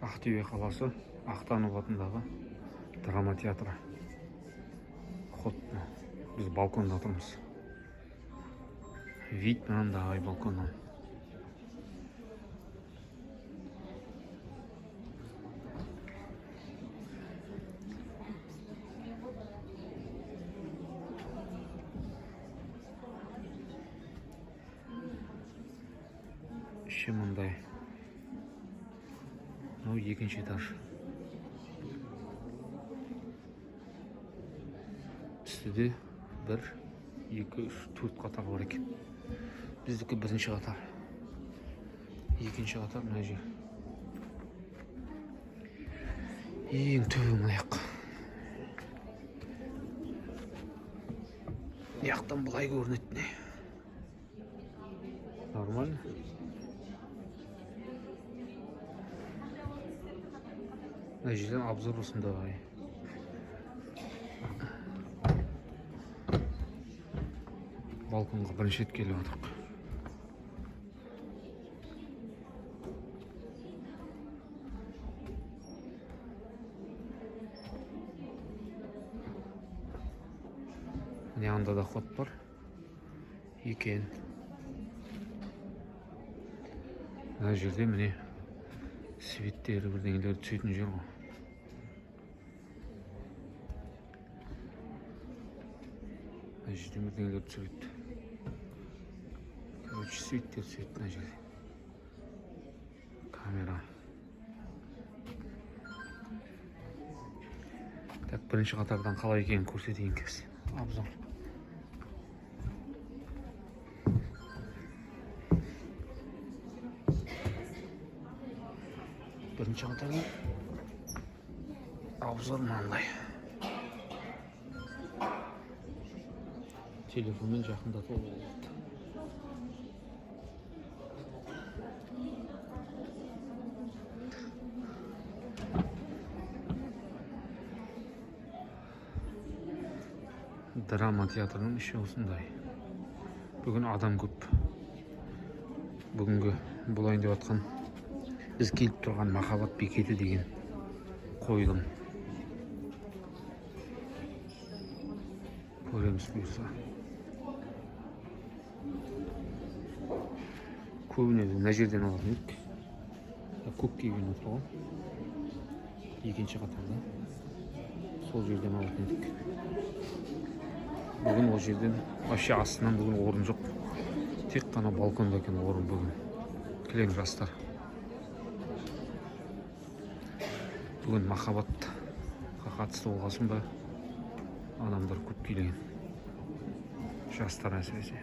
Ақтөбе қаласы Ақтанов атындағы драма театры. Ход, біз балконда тұрмыз. Вид мынандай балконнан. Іші мындай. Екінші этаж. Үстіде 1, 2, 3, 4 қатар бар екен. Біздікі бірінші қатар. Екінші қатар мына жер. Ең төбе мына жақ. Яқтан былай көрінеді не? Нормально. Мына жерден обзор осындай. Балконға бірінші рет келіп отырмық. Міне анда да ход бар екен. Мына жерде міне светтері бірдеңелер түсетін жер ғой. Мына жерде бірдеңелер түсіреді. Короче, светтер түсіреді мына жерде. Камера. Так, бірінші қатардан қалай екенін көрсетейін қазір. Обзор. Бірінші қатардан обзор мынандай. Телефонмен жақындатып болады. Драма театрының іші осындай. Бүгін адам көп. Бүгінгі болайын деп атқан біз келіп тұрған махаббат бекеті деген қойылым. Көреміз бұйырса. Көбіне мына жерден алатын едік. Көк киген отыр ғой. Екінші қатарда. Сол жерден алатын едік. Бүгін ол жерден вообще астынан бүгін орын жоқ. Тек қана балконда екен орын бүгін. Кілең жастар. Бүгін махаббатқа қатысты болғасын ба адамдар көп келген. Жастар әсіресе.